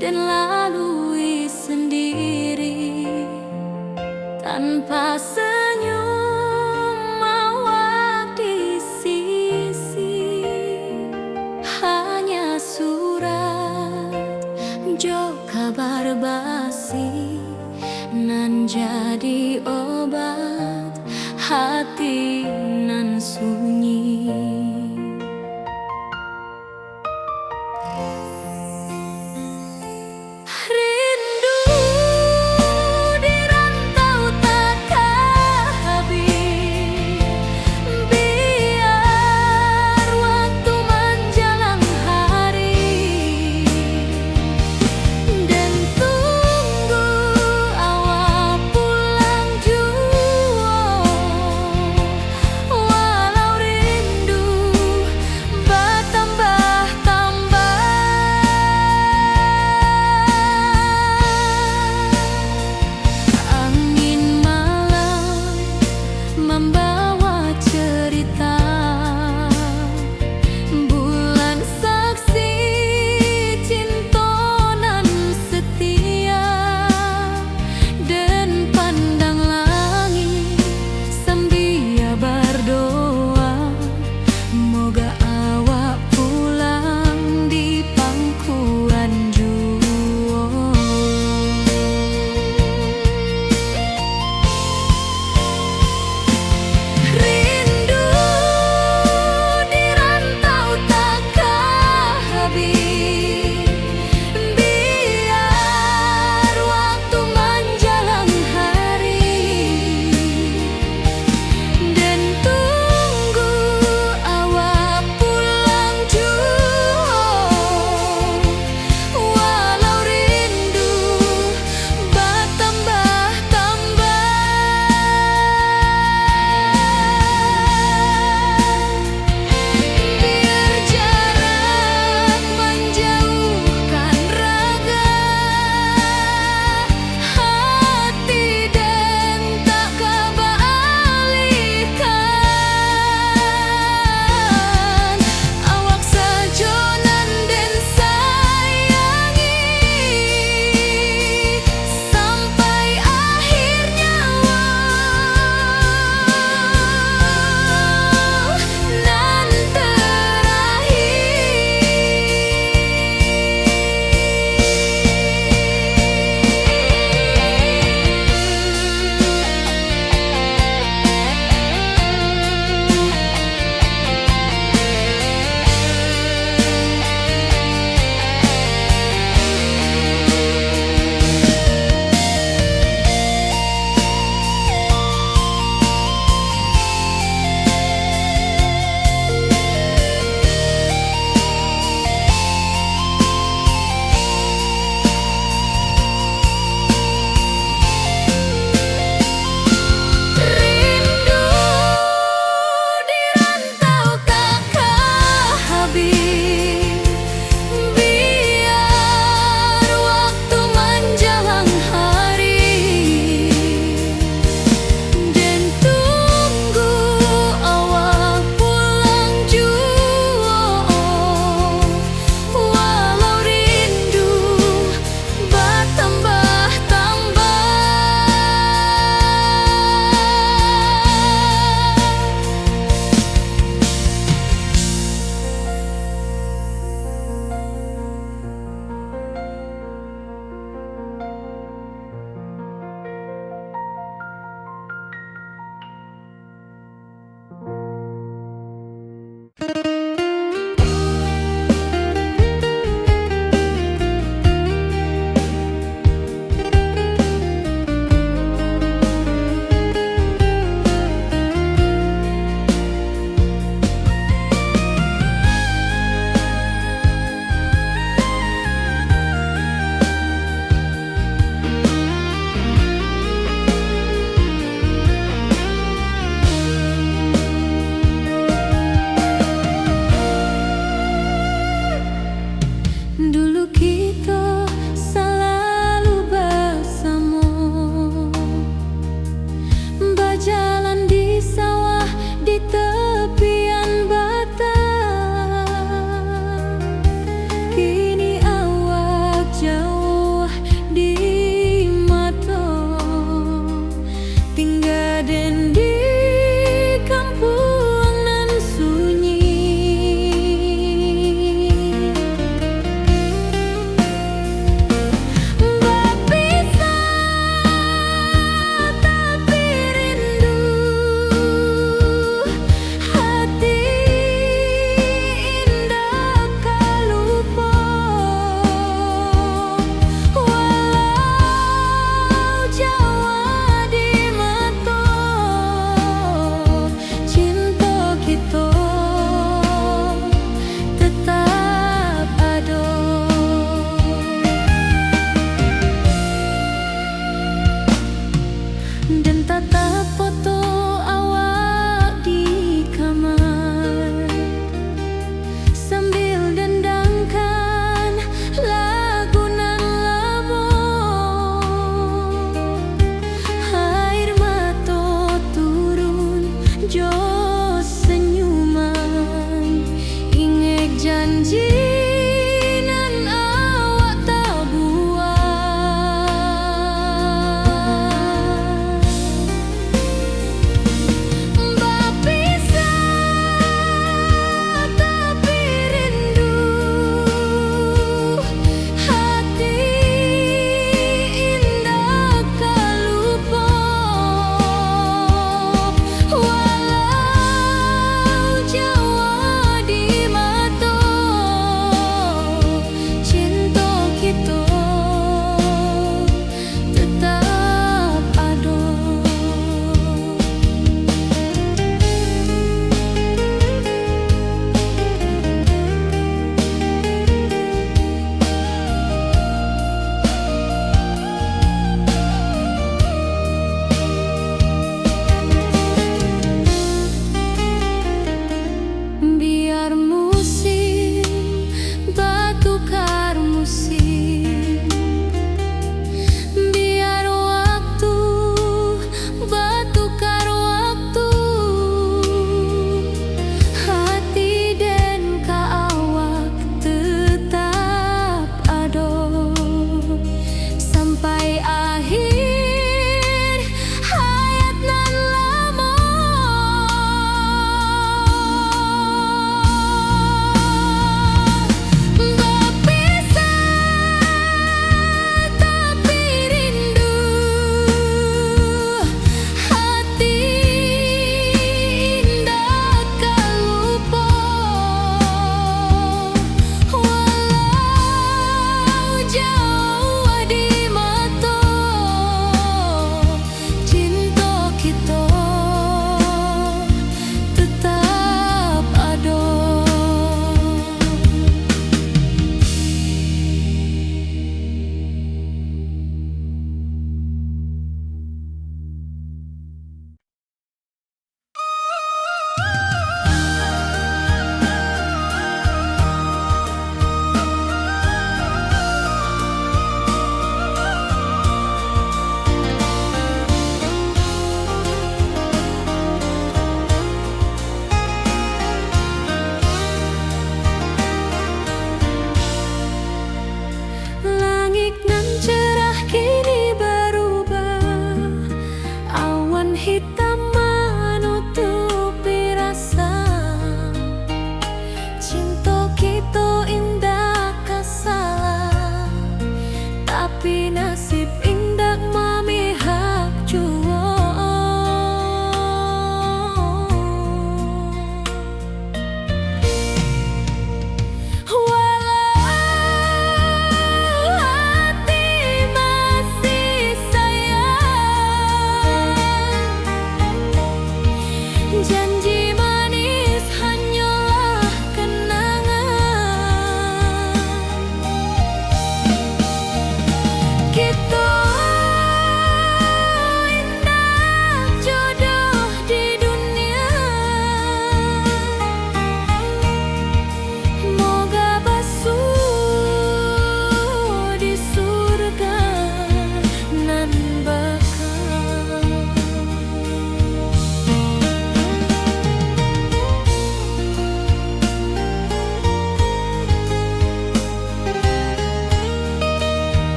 dan lalui sendiri tanpa senyum awak di sisi. Hanya surat jo kabar basi nan jadi obat hati nan sunyi.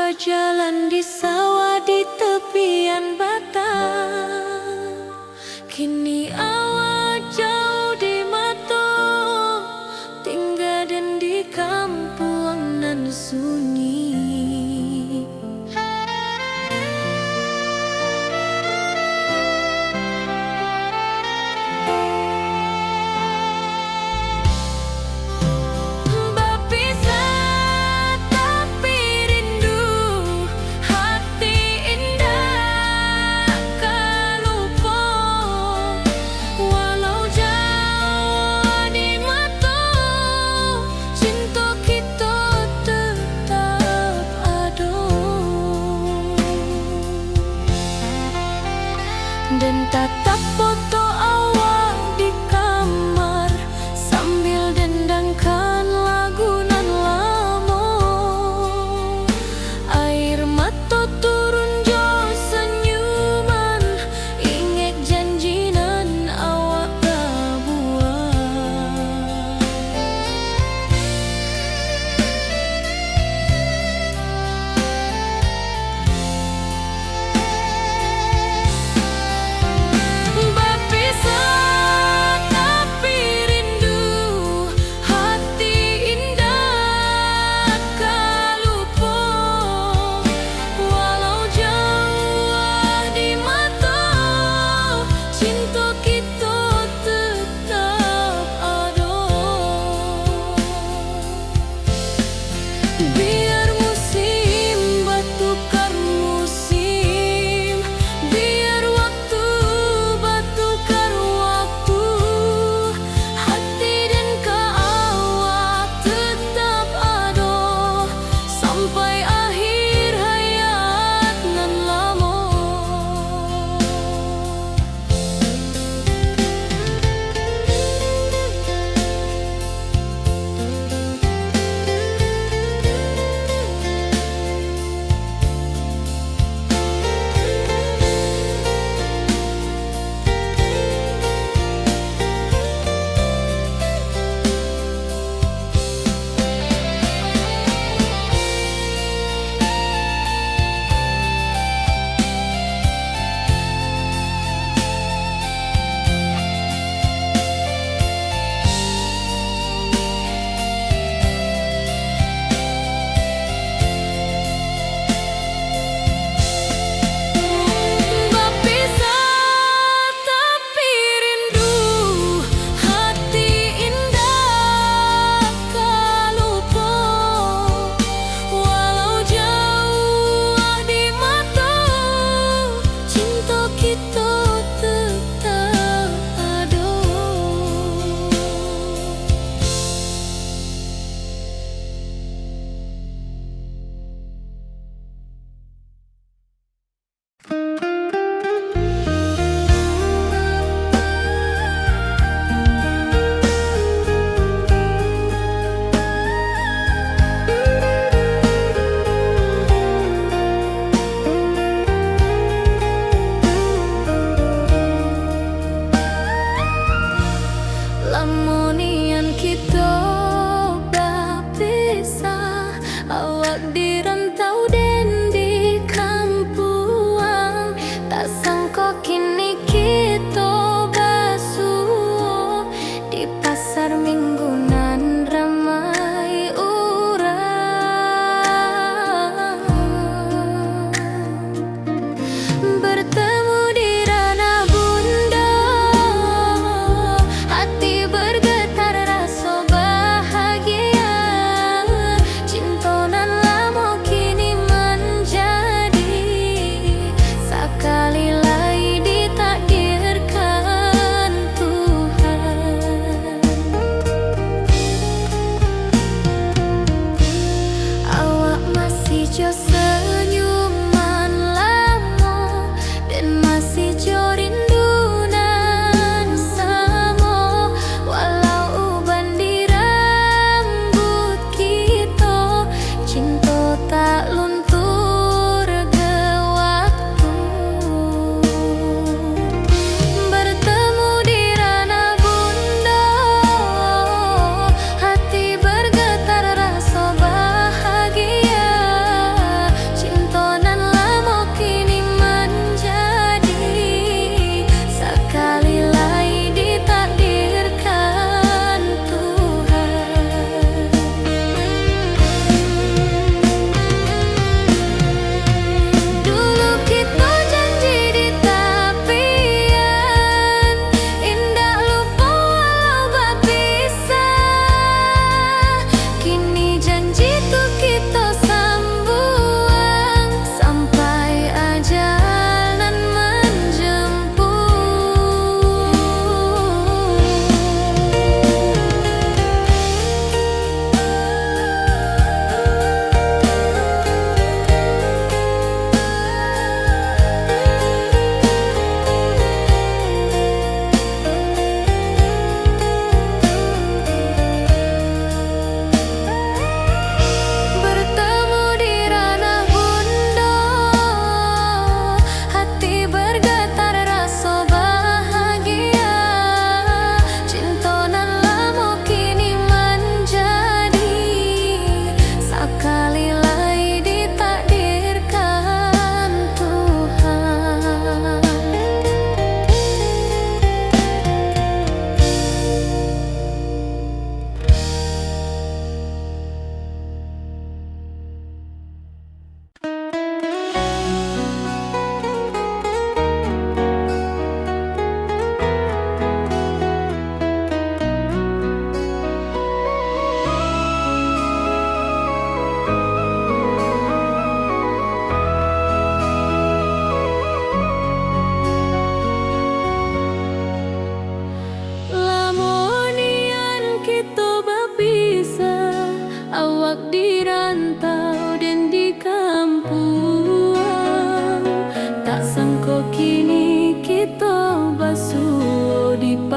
berjalan di sawah di tepian batang. Kini awak jauh di mata, tinggal dan di kampung nan sunyi. Dan tatap foto awak di kamar sambil dendangkan lagu nan lama. Air mata turun jo senyuman, inget janji nan awak buat.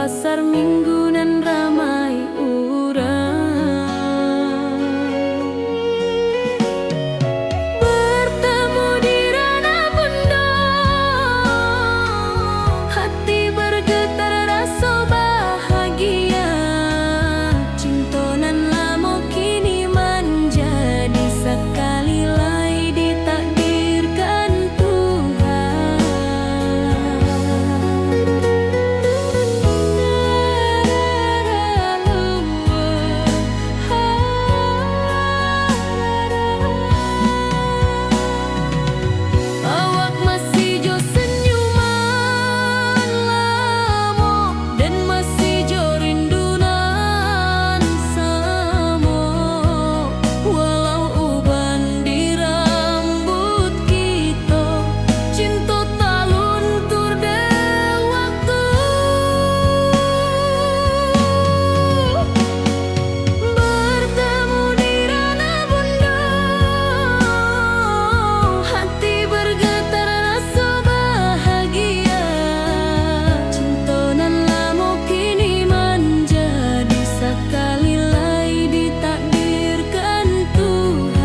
pasar minggu nan ramai urang. Bertemu di ranah bunda, hati bergetar rasa bahagia. Cinta nan lama kini menjadi sekali lai ditakdirkan Tuhan. Awak masih jo senyuman lamo dan masih jo rindunan samo. Walau uban di rambut kita, cinta tak luntur de waktu. Bertemu di ranah bunda, hati bergetar rasa bahagia. Cinta nan lama kini menjadi sekali lai ditakdirkan Tuhan.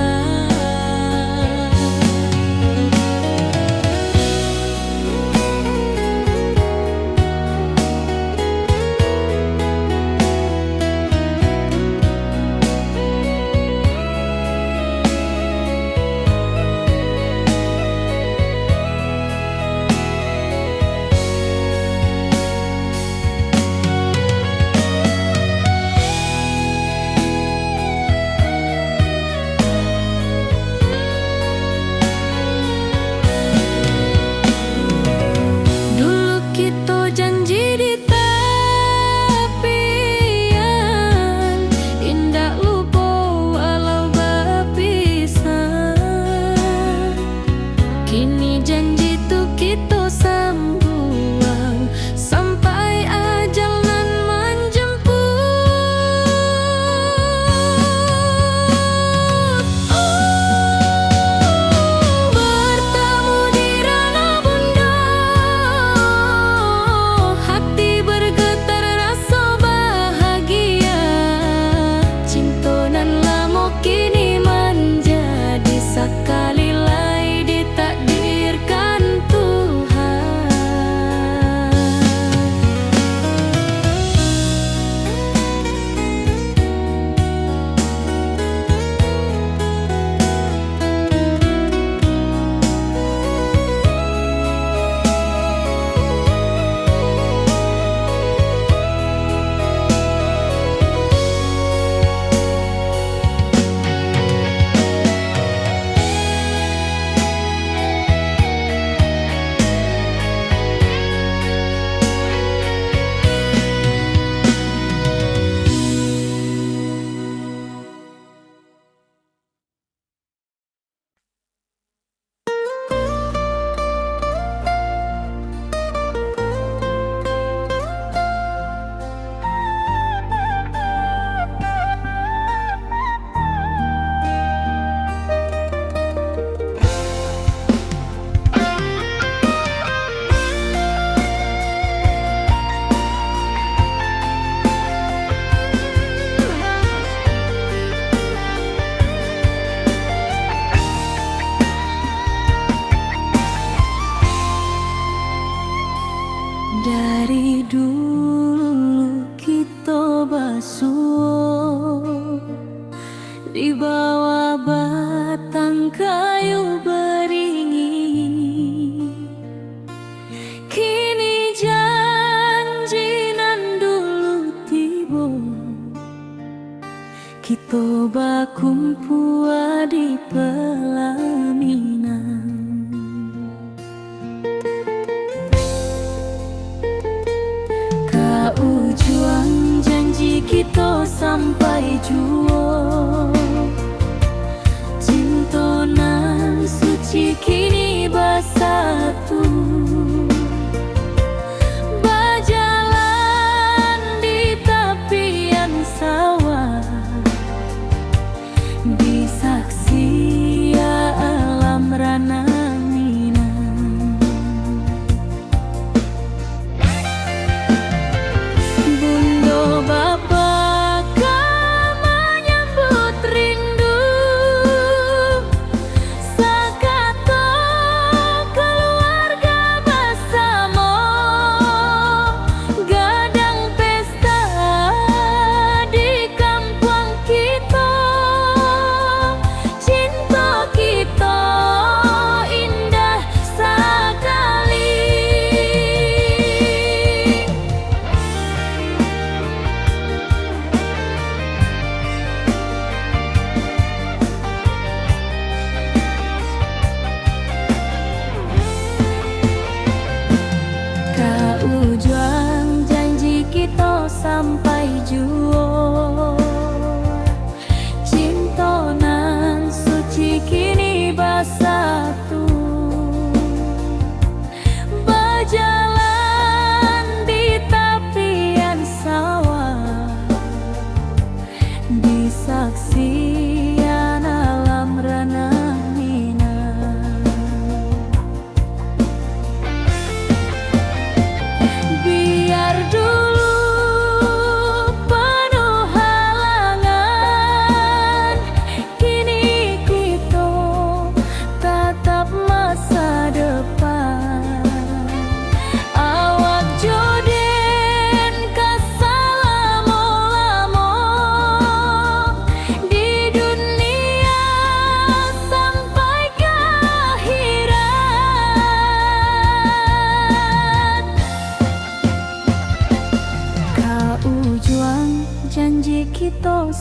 Dulu kita janji di tepian, indah lupa walau berpisah. Kini janji tu kita sambuang sampai ajal nan menjemput. Bertemu di ranah bunda, hati bergetar rasa bahagia. Cinta nan lama kini menjadi sekali lai ditakdirkan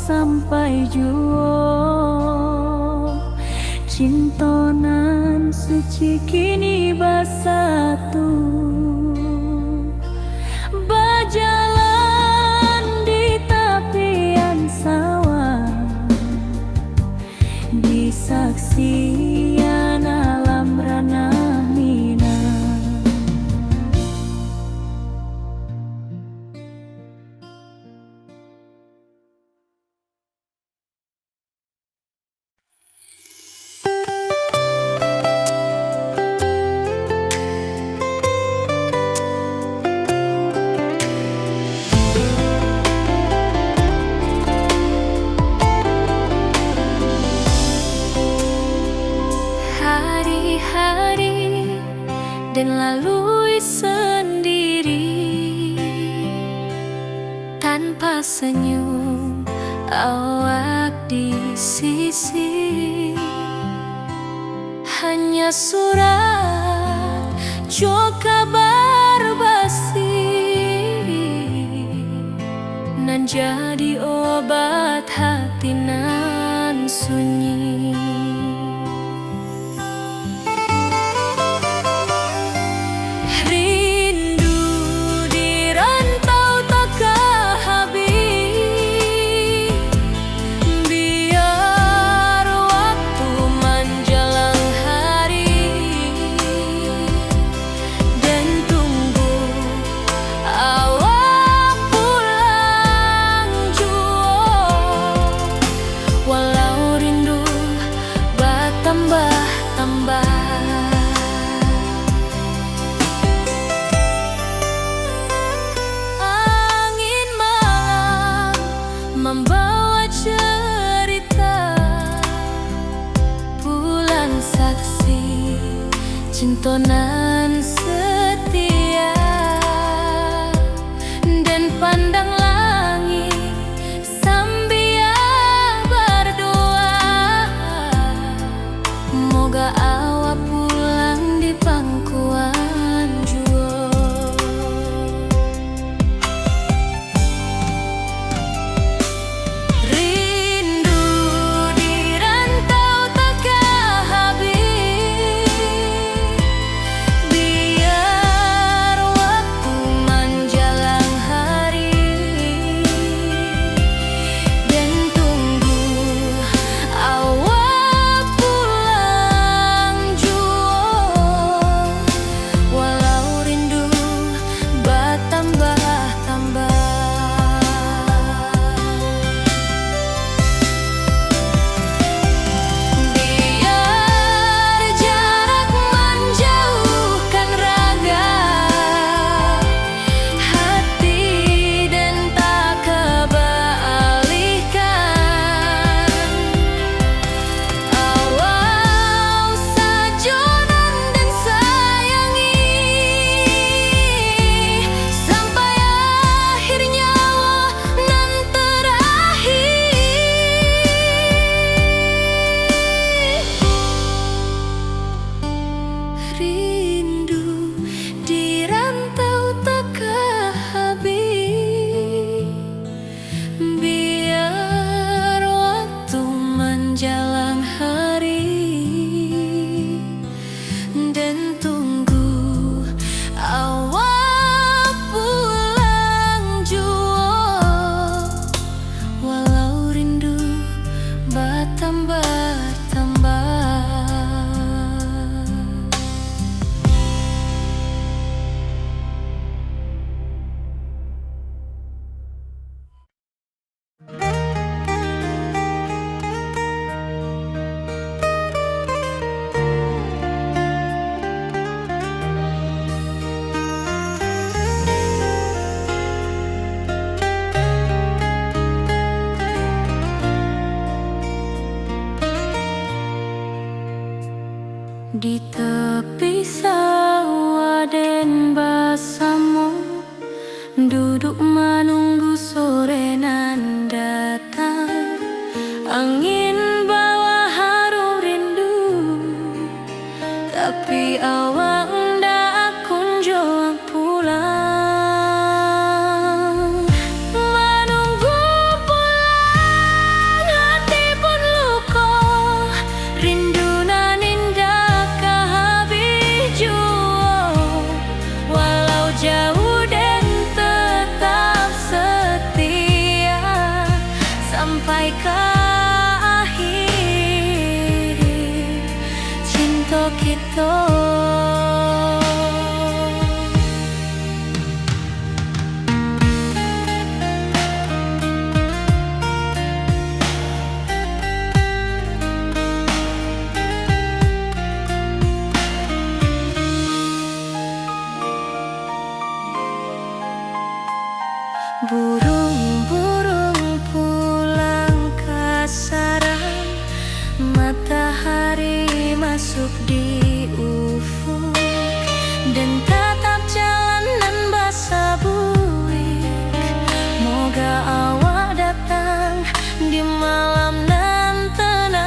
sampai juo. Cintonan suci kini bersatu, berjalan di tepian sawah, disaksikan alam ranah Minang. Hari-hari dan lalui sendiri, tanpa senyum awak di sisi. Hanya surat jo kabar basi, nan jadi obat hati nan sunyi. Angin malam membawa cerita, bulan saksi cintonan setia, dan pandang langit sambil berdoa, moga awak pulang di pangkuan juo. Rindu di rantau takkan habis, biar waktu menjelang hari, dan tunggu awak pulang juo. Walau rindu bertambah-tambah, biar jarak menjauhkan raga hati dan tak kebalihkan. Awal sajonan dan sayangi, sampai akhir nyawa nan terakhir. Rindu di rantau takkan habis, biar waktu menjelang hari, dan tunggu awak pulang juo. Walau rindu bertambah-tambah. Di tepi sawah den basamu, duduk menunggu sore nan datang. Angin bawa harum rindu, tapi awak ndak kunjung pulang. Menunggu pulang kita. Burung-burung pulang ke sarang, matahari masuk di ufuk, dan tatap jalanan basah buik. Moga awak datang di malam nan tenang.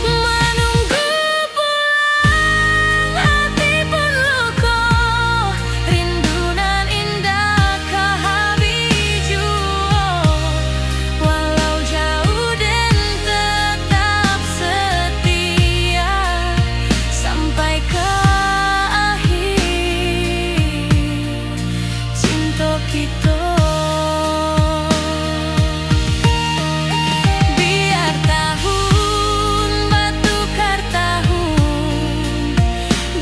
Menunggu pulang hati pun luka, rindu nan indah ke habiju. Walau jauh dan tetap setia sampai ke akhir cinta kita. Biar tahun batukar tahun,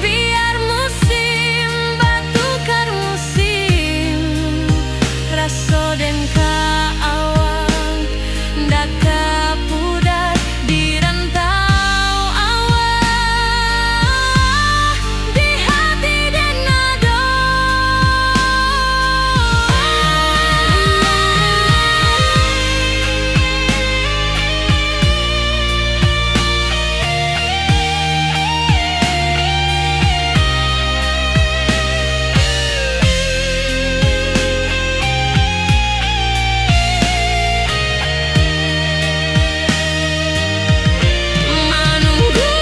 biar musim batukar musim, rasa dan kaawang dak kapudar di rantau awak, di hati dan nada. Menunggu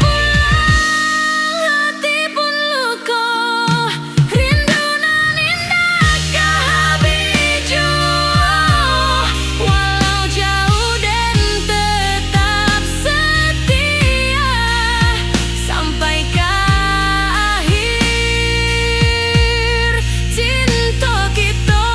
pulang hati pun luka, rindu nan indah ke habiju. Walau jauh dan tetap setia sampai ke akhir cinta kita.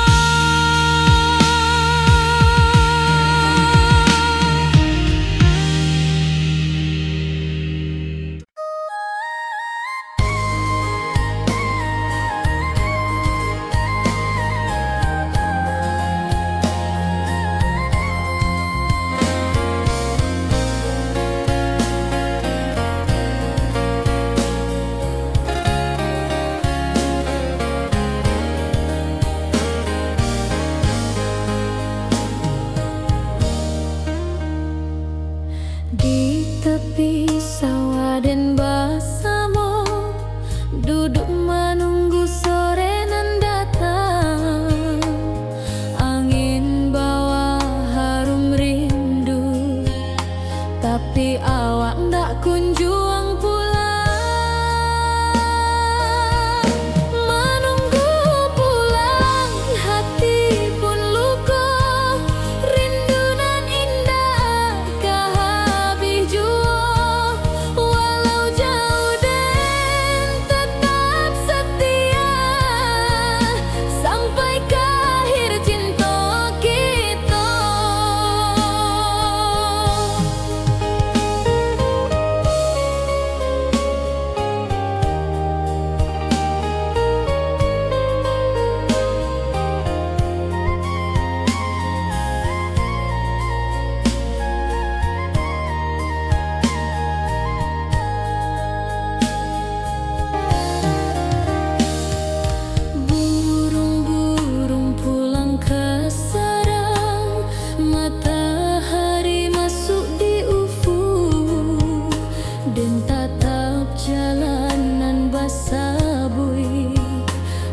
Di tepi sawah dan bersama, duduk menunggu sore nan datang. Angin bawa harum rindu, tapi awak ndak kunjung pulang. Menunggu pulang hati pun luka, rindu nan indah ke habiju. Walau jauh dan tetap setia sampai ke akhir cinta kita. Burung-burung pulang ke sarang, matahari masuk di ufuk, dan tatap jalanan basah buik.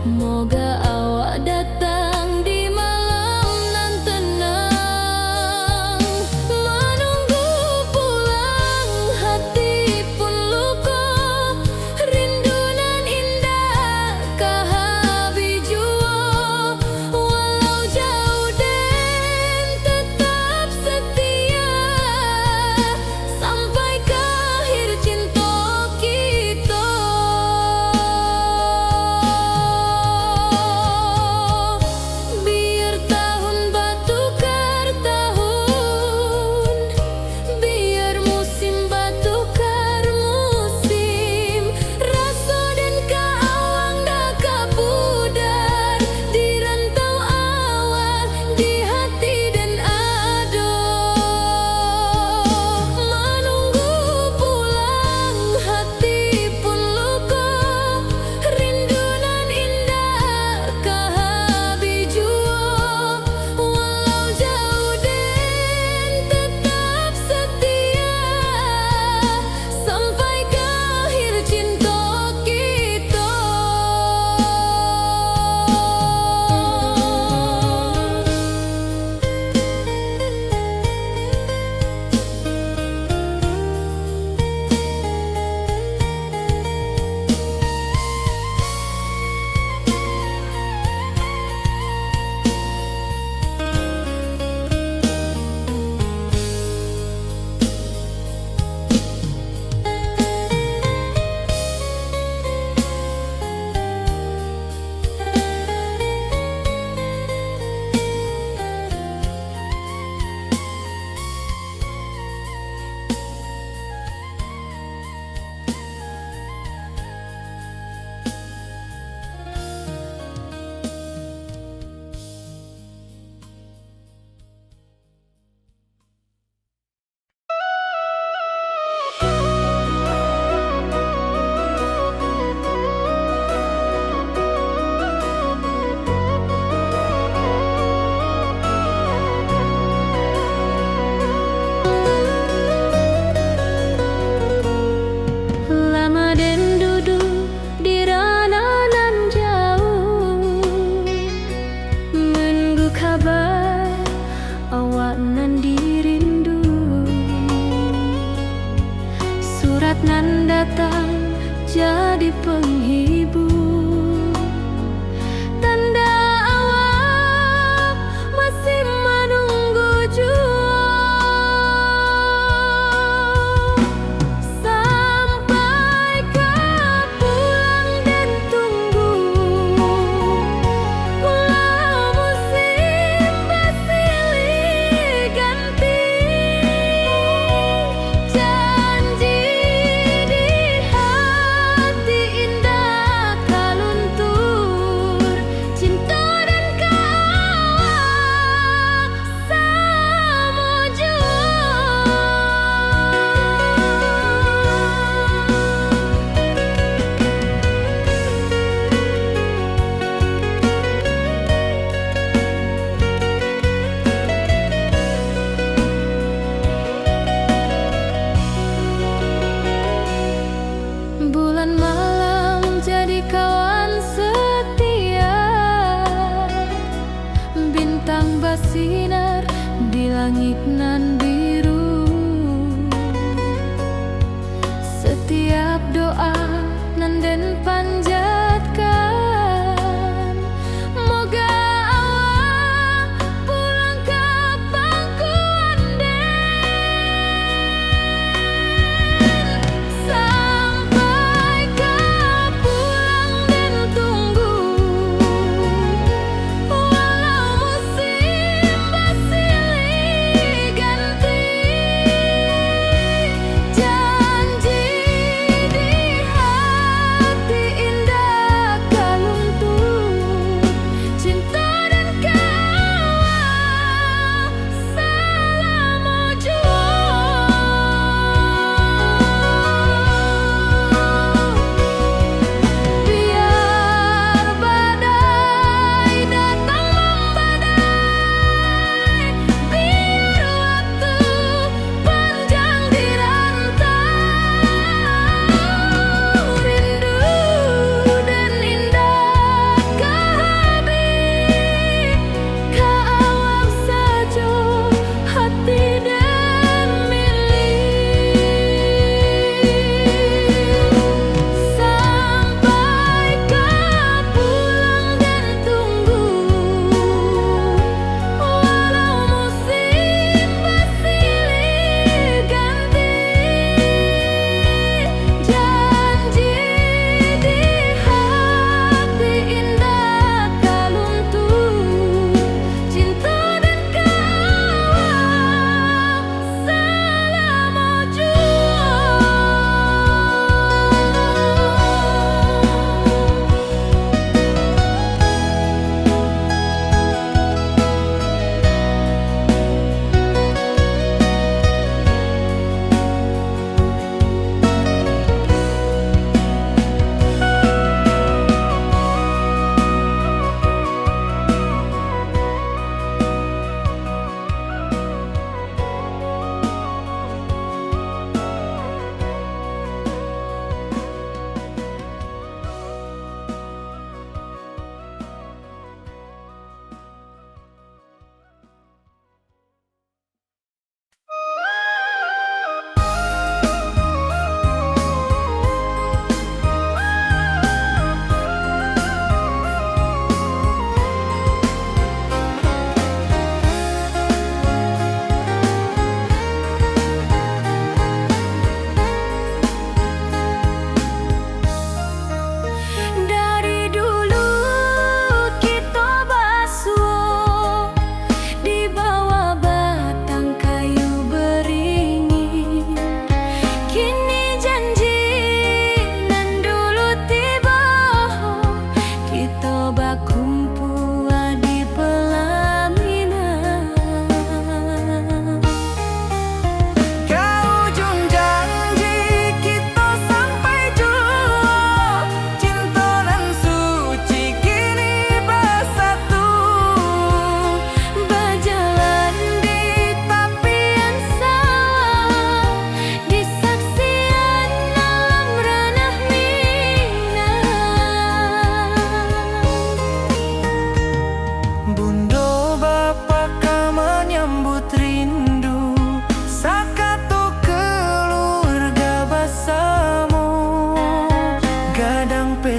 Moga awak datang di malam nan tenang. Menunggu pulang hati pun luka, rindu nan indah ke habiju. Walau jauh dan tetap setia sampai ke akhir cinta nan datang jadi penghibur. Tanda awal masih menunggu jua. Sampai kau pulang dan tunggu, pulau musim bersilih ganti. Janji di hati indah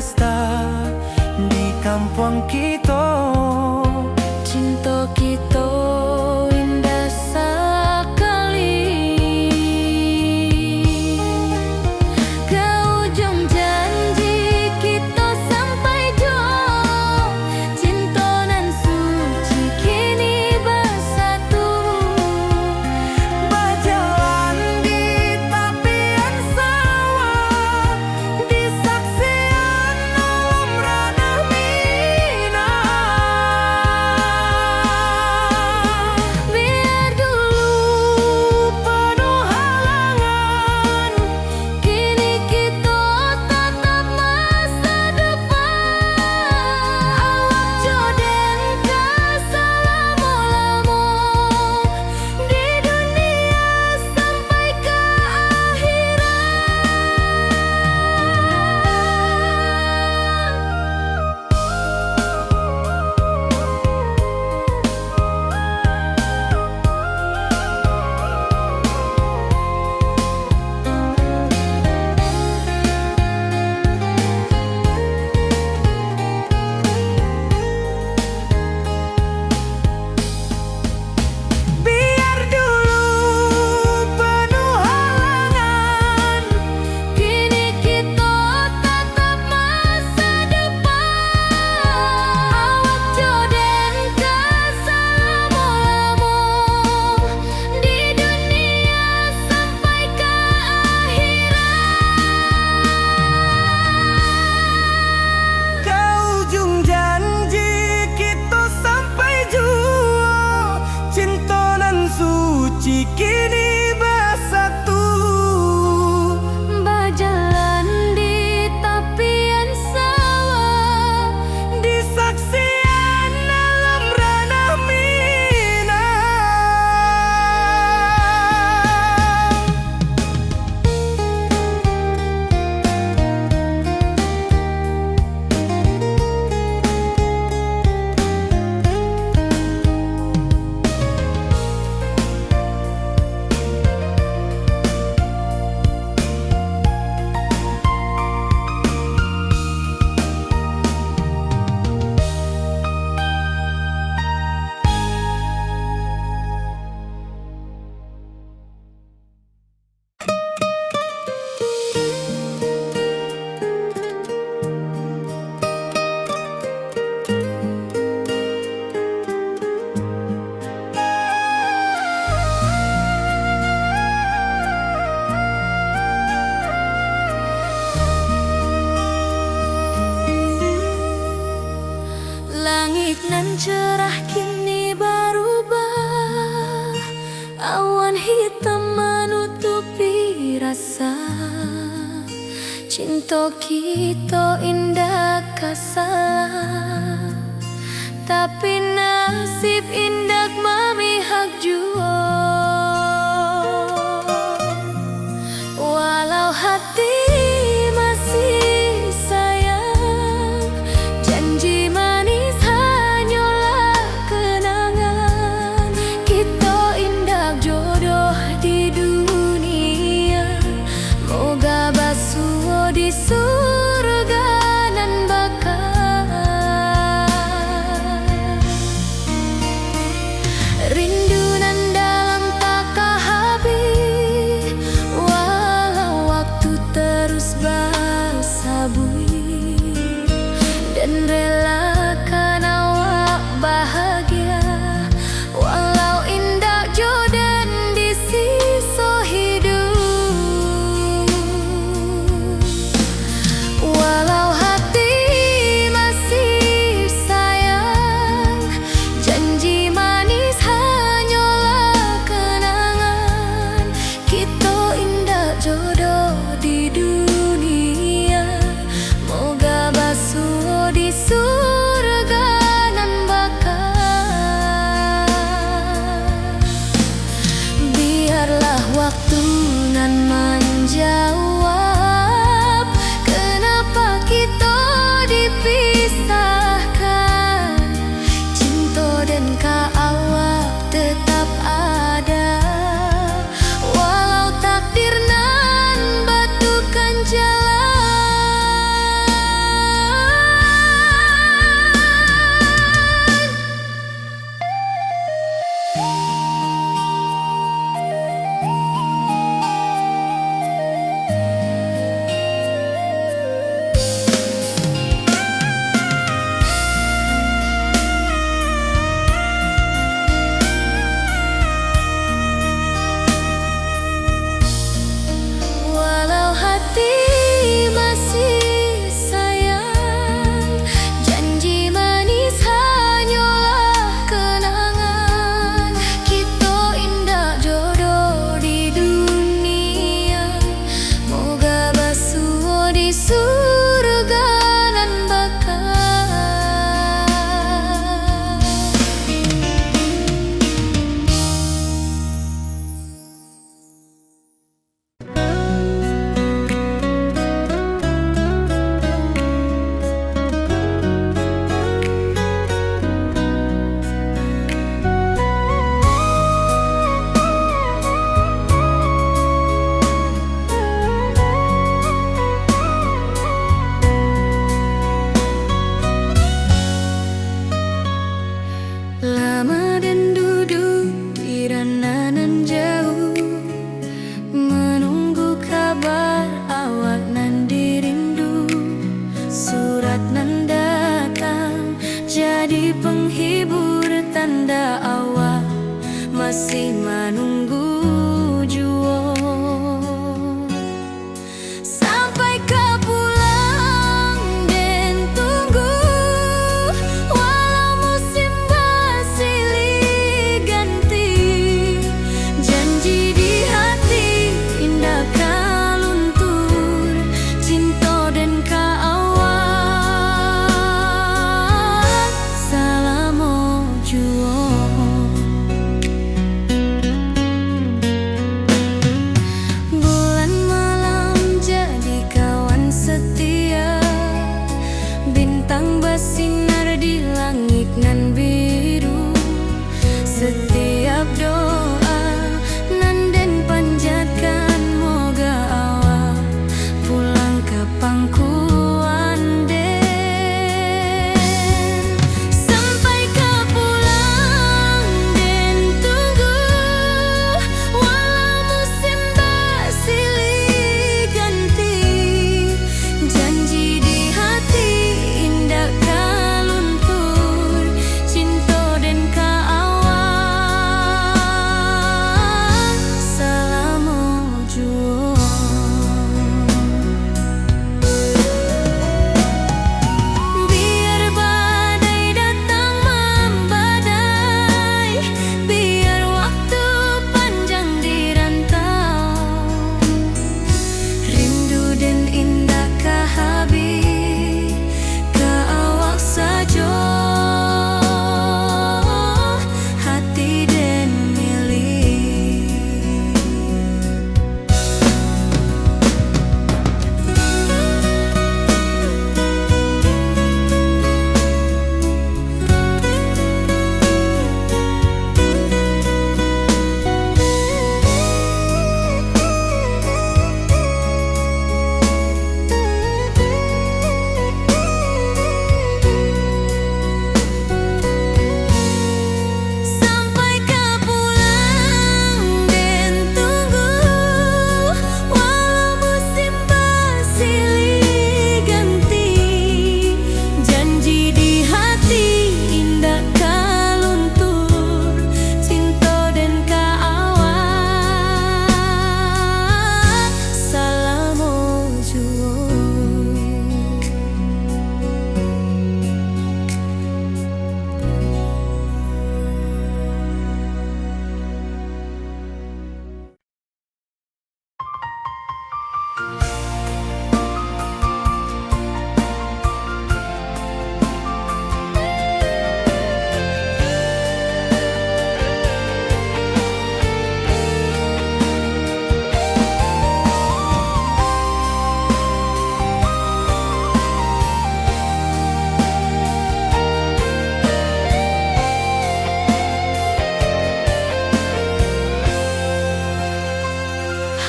pesta di kampung kita. Cinta kita indah sekali. Ke ujung janji kita sampai jauh. Cinta nan suci kini bersatu. Berjalan di tepian sawah, di saksian alam ranah Minang. Biar dulu penuh halangan, kini kita tatap masa depan. Awak joden keselamo-lamo di dunia sampai ke Biar dulu penuh halangan, kini kita tatap masa depan. Awak joden keselamo-lamo di dunia sampai ke ke ujung janji kita sampai jua. Cinta nan suci kini bersatu. berjalan di tepian sawah. Di saksian alam ranah Minang. Langit nan cerah kini berubah. Awan hitam menutupi rasa. Cinta kita indah kasalah, tapi nasib indah memihak jua. Walau hati masih sayang, janji manis hanyalah kenangan. Kita indah jodoh di dunia, moga basuh di surga nan bakal. Rindu nan dalam tak habis, walau waktu terus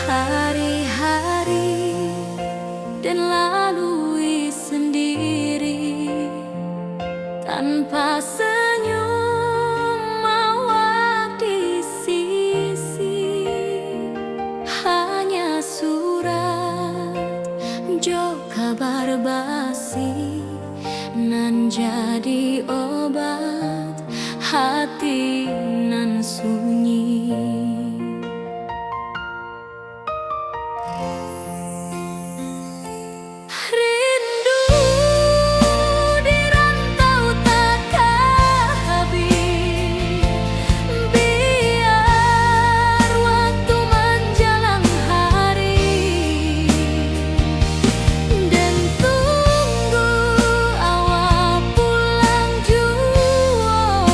Hari-hari dan lalui sendiri tanpa senyum awak di sisi, hanya surat jo kabar basi nan jadi obat hati nan sunyi. Rindu di rantau takkan habis, biar waktu menjelang hari, dan tunggu awak pulang jua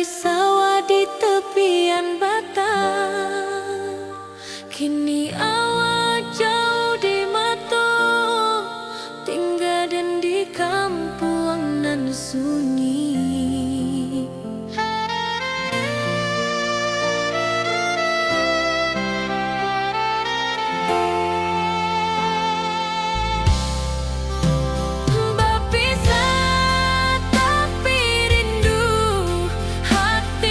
di sawah di tepian batang. Kini awak jauh di mata, tinggal dan di kampung nan sunyi. Berpisah tapi rindu, hati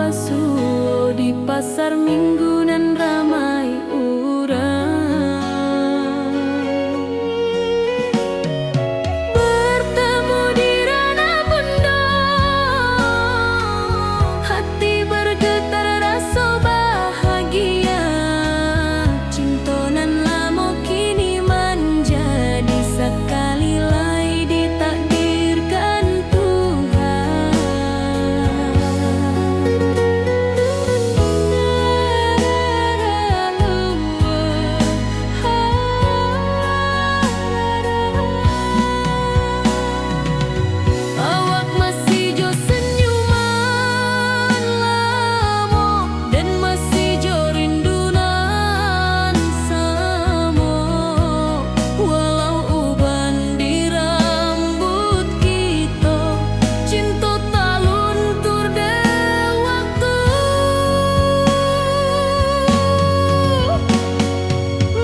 basuh di pasar minggu nan ramai urang. Bertemu di ranah bunda, hati bergetar rasa bahagia. Cinta nan lama kini menjadi sekali lai ditakdirkan Tuhan. Awak masih jo senyuman lamo dan masih jo rindunan samo. Walau uban di rambut kita, cinta tak luntur de waktu.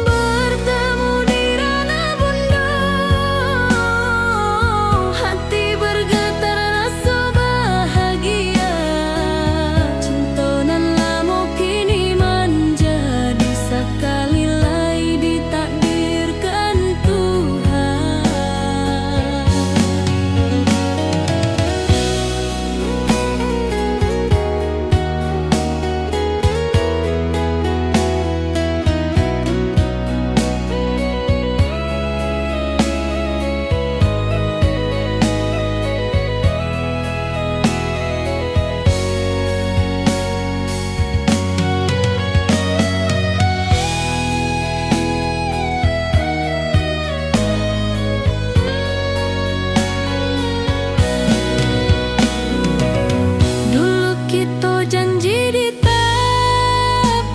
Bertemu di ranah bunda, hati bergetar rasa bahagia. Cinta nan lama kini menjadi sekali lai ditakdirkan Tuhan. Dulu kita janji di tepian,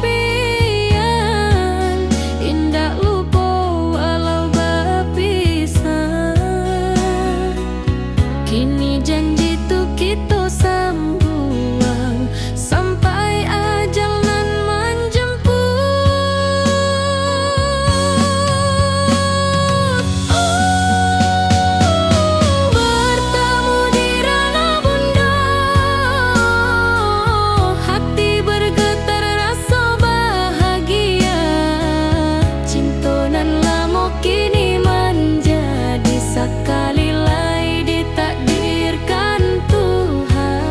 indah lupa walau berpisah. Kini janji tu kita sambung sampai ajal nan menjemput. Bertemu di ranah bunda, hati bergetar rasa bahagia. Cinta nan lama kini menjadi sekali lai ditakdirkan Tuhan.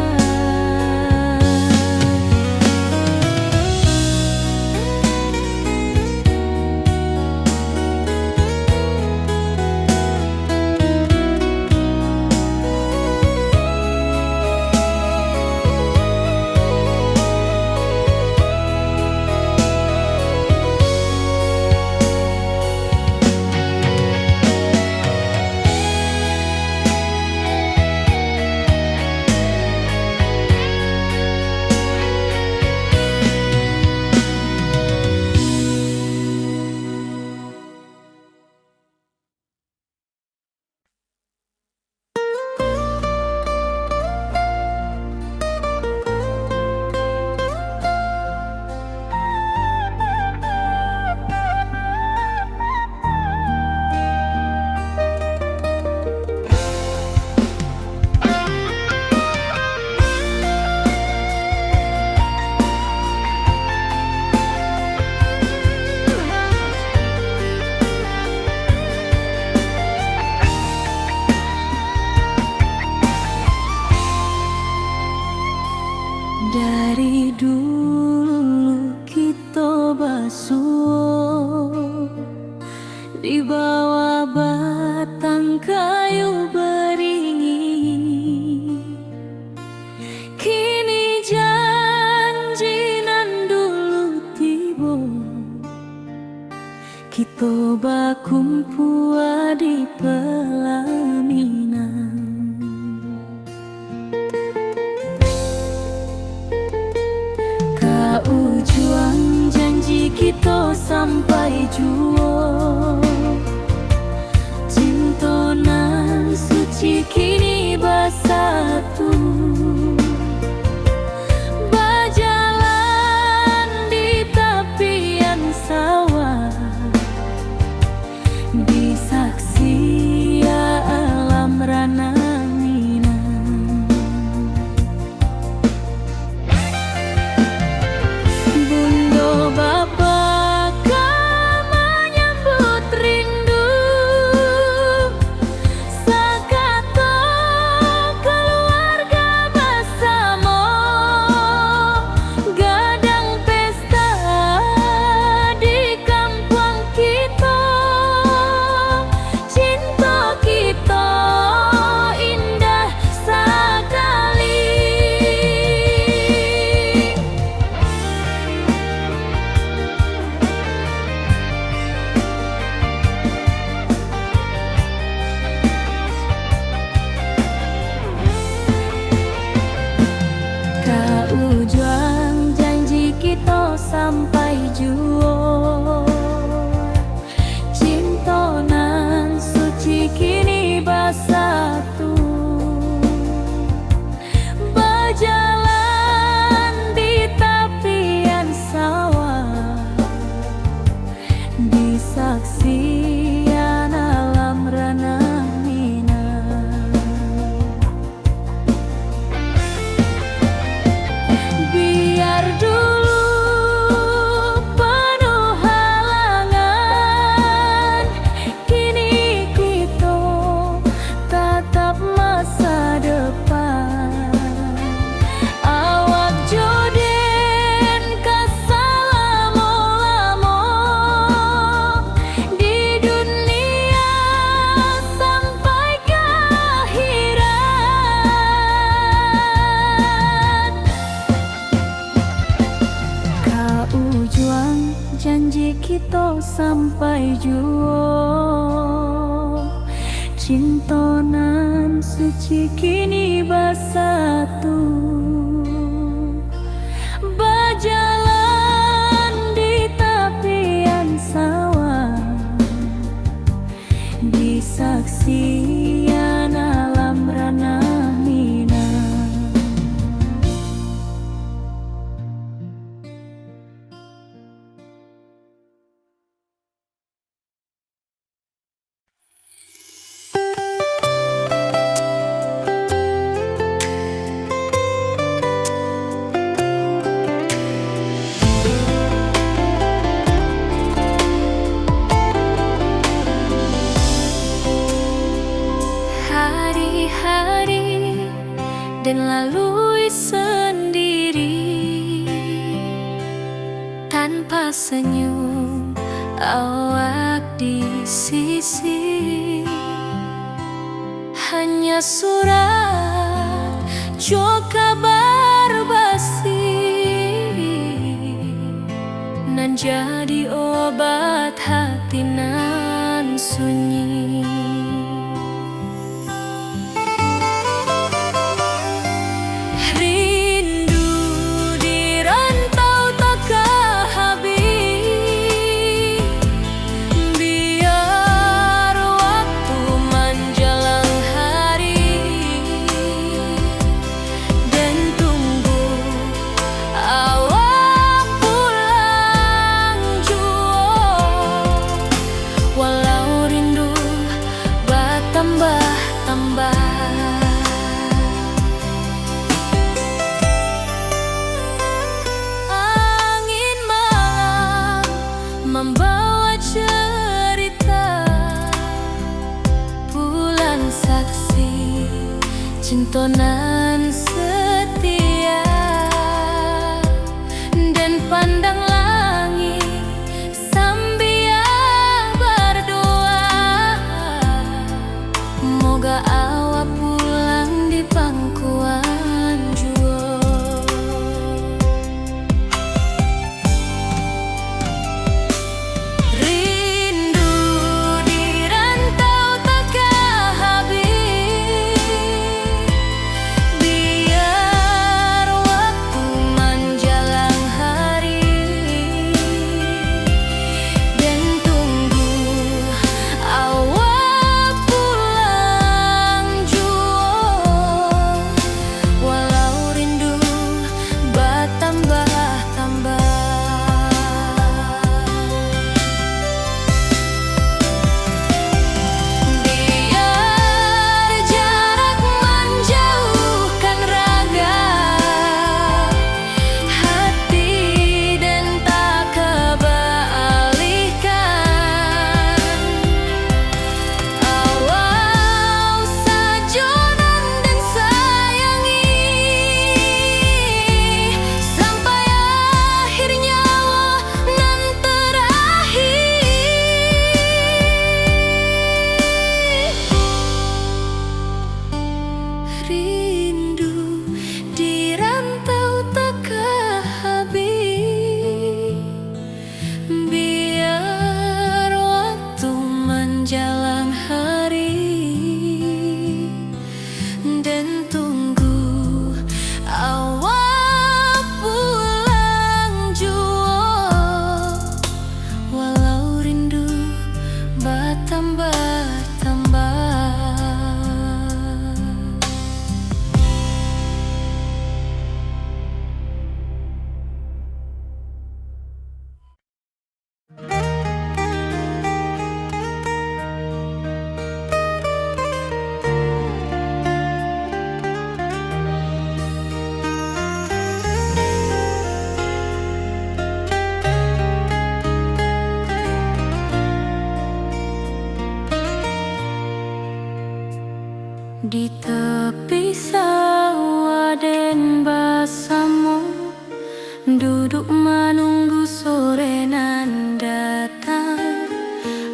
Dari dulu kita basuh di bawah batang kayu beringin. Kini janji nan dulu tiba, kita bakumpul di pelaminan. Ujung janji kita sampai jua, cinta nan suci kini bersatu. Berjalan di tepian sawah, disaksi alam ranah Minang. kita sampai juo. Cintonan suci kini bersatu, berjalan di tepian sawah, di saksian alam ranah Minang. Hari-hari dan lalui sendiri, tanpa senyum awak di sisi. Hanya surat jo kabar basi, nan jadi obat hati nan sunyi. Angin malam membawa cerita, bulan saksi cintonan setia, dan pandang langit sambil berdoa, moga awak pulang di pangkuan juo. Rindu di rantau takkan habis, biar waktu menjelang hari, dan tunggu awak pulang juo. Walau rindu bertambah-tambah, biar jarak menjauhkan raga hati dan tak kebalihkan. Awal sajonan dan sayangi, sampai akhir nyawa nan terakhir. Rindu di rantau takkan habis, biar waktu menjelang hari, dan tunggu awak pulang juo. Walau rindu bertambah-tambah. Di tepi sawah den basamu, duduk menunggu sore nan datang.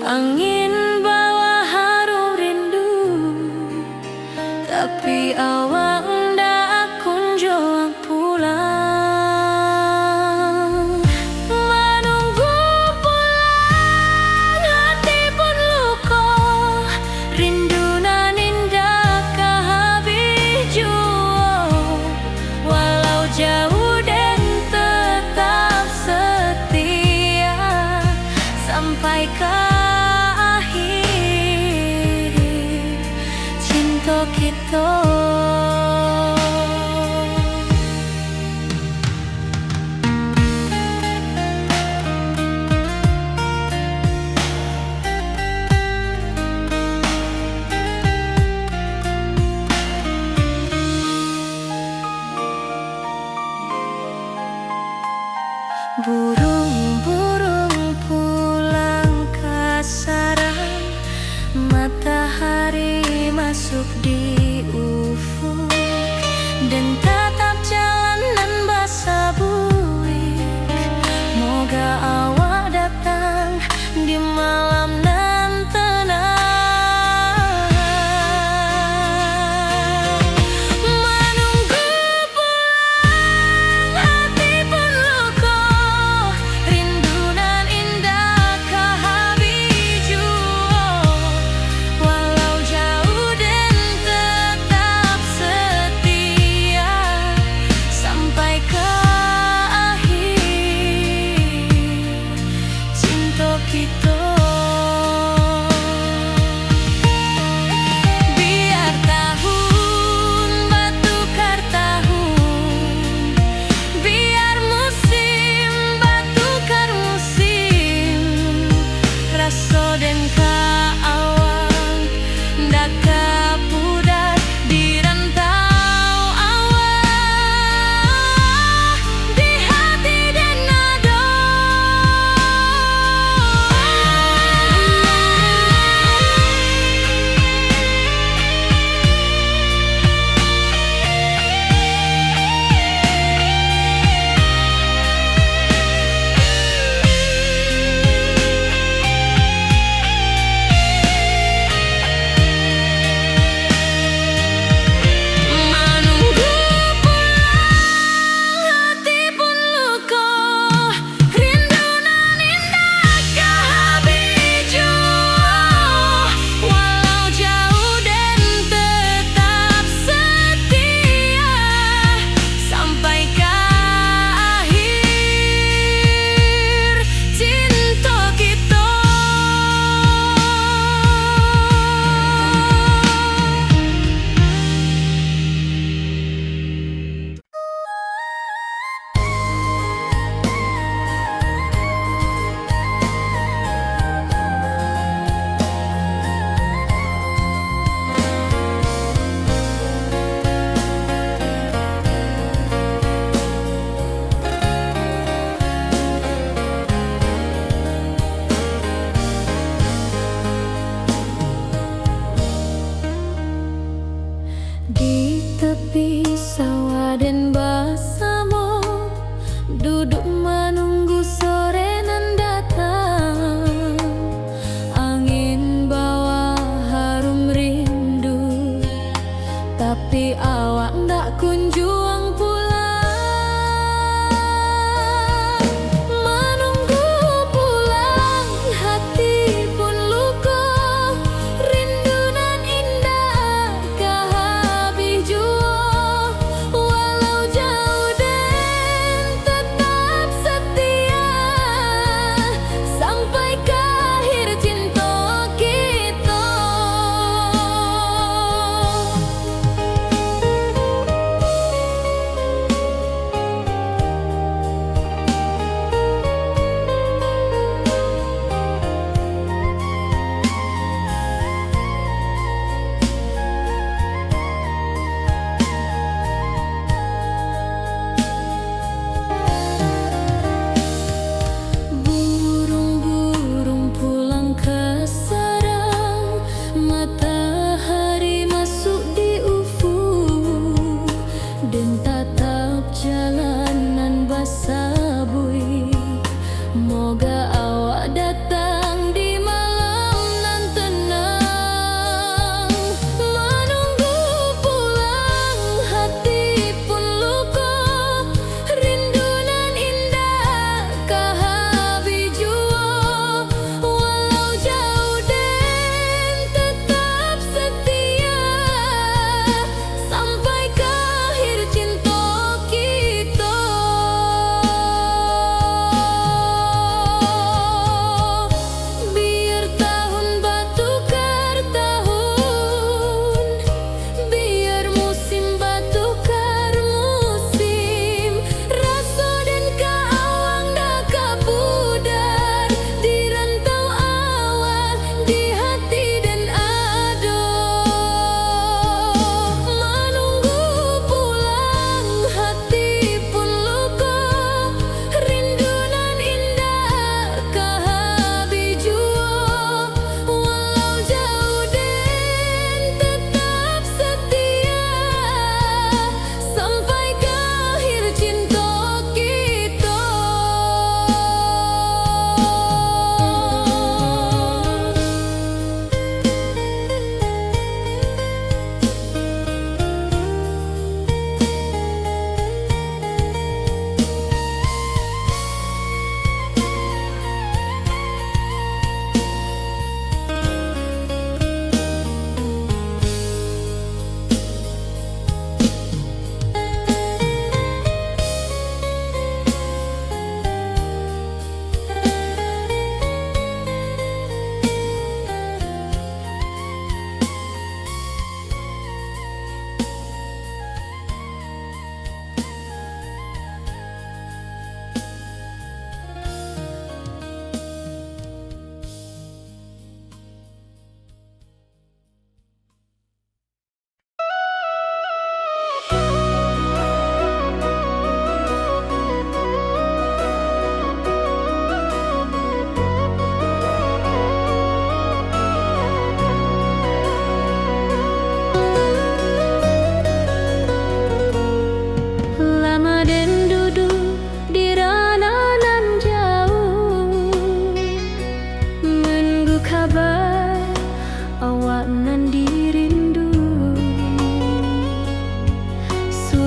Angin bawa harum rindu, tapi awak ndak kunjung pulang. Menunggu pulang dan tatap jalanan basah buik. Moga awak datang di malam nan tenang, menunggu pulang hati pun luka, rindu nan indah ke habiju. Walau jauh dan tetap setia sampai ke akhir cinta kita. Biar tahun batukar tahun, biar musim batukar musim, rasa dan kaawang dak kapudar di rantau awak, di hati dan nada. Menunggu pulang hati pun luka, rindu nan indah ke habiju. Walau jauh dan tetap setia sampai ke akhir cinta kita. Di tepi sawah dan bersama, duduk menunggu sore nan datang. Angin bawa harum rindu, tapi awak ndak kunjung pulang. Menunggu pulang hati pun luka, rindu nan indah ke habiju. Walau jauh dan tetap setia sampai ke akhir cinta kita.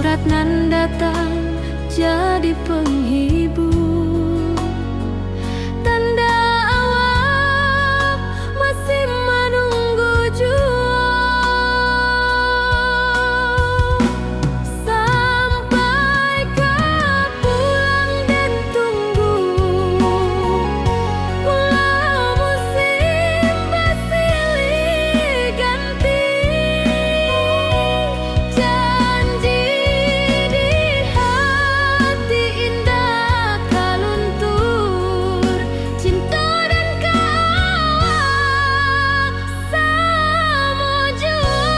surat nan datang jadi penghibur, tanda awak masih menunggu jua. Sampai kau pulang dan tunggu, walau musim bersilih ganti, janji di hati indah kaluntur, cinta dan kawak sama jua.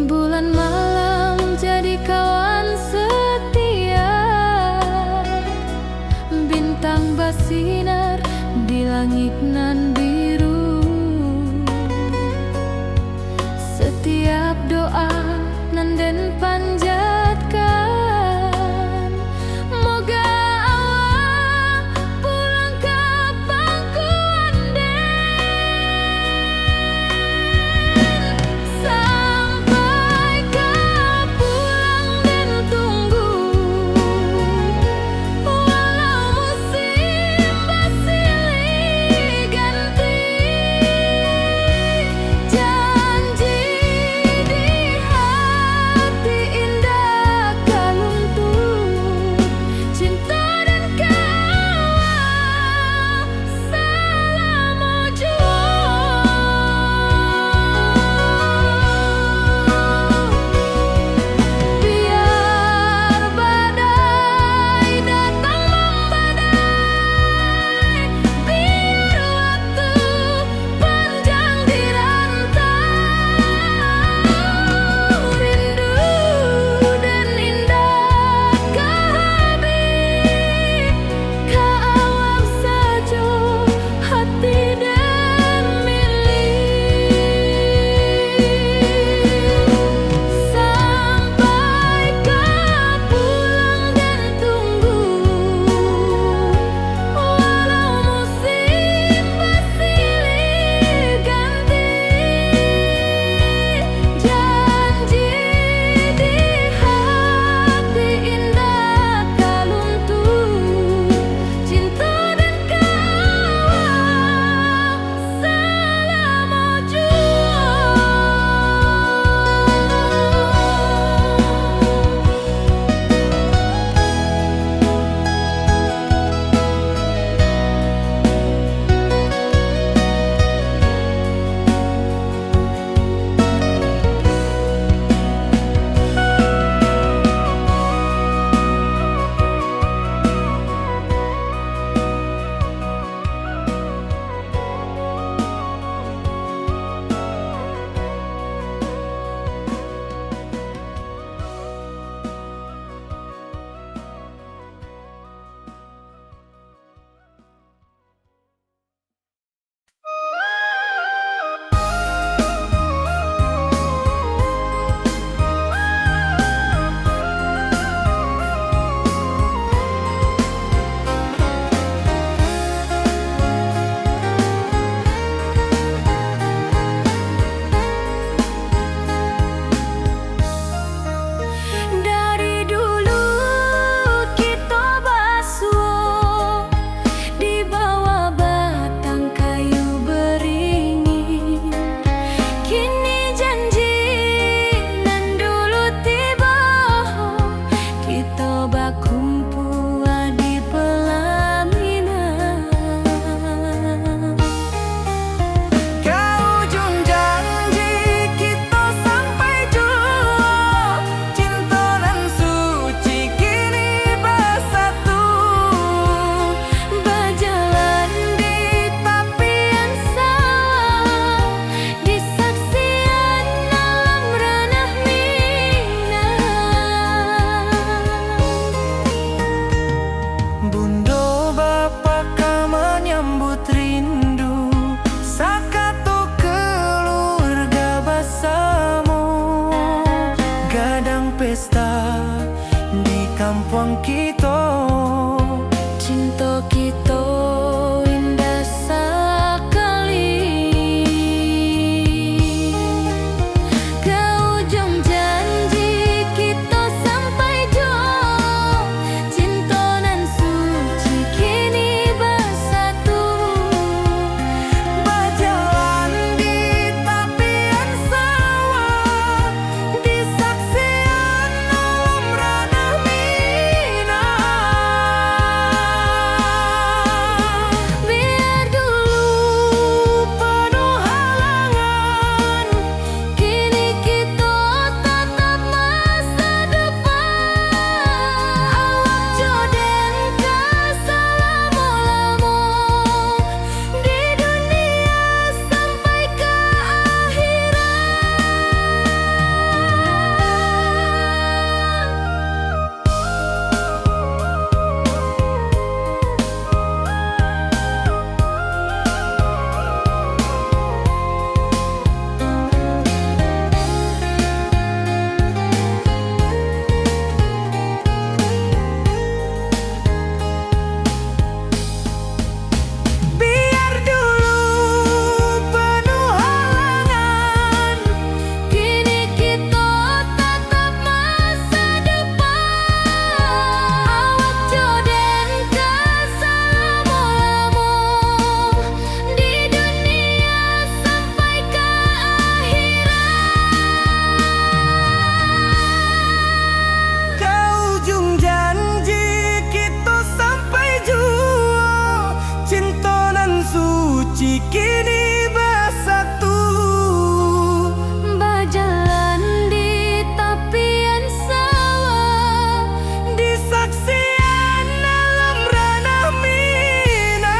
Bulan malam jadi kawan setia, bintang bersinar di langit nan biru. Setiap doa nan den panjatkan, moga awak pulang ke pangkuan. Sampai kau pulang dan tunggu, walau musim bersilih ganti, janji di hati indah pesta di kampung kita. Cinta kita indah sekali. Ke ujung janji kita sampai jauh. Cinta nan suci kini bersatu. Berjalan di tepian sawah, di saksian alam ranah minang. Biar dulu penuh halangan, kini kita tatap masa depan. Awak joden ke selama-lama di dunia sampai ke Biar dulu penuh halangan, kini kita tatap masa depan. Awak joden ke selama-lama di dunia sampai ke ke ujung janji kita sampai jua. Cinta nan suci kini bersatu. berjalan di tepian sawah. Di saksian alam ranah minang.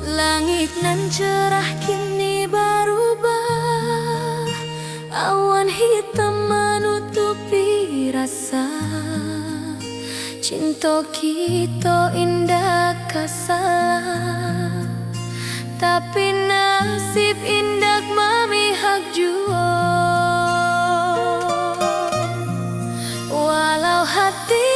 Langit nan cerah kini berubah. Awan hitam menutupi rasa. Cinta kita indah kasalah, tapi nasib indah memihak jua. Walau hati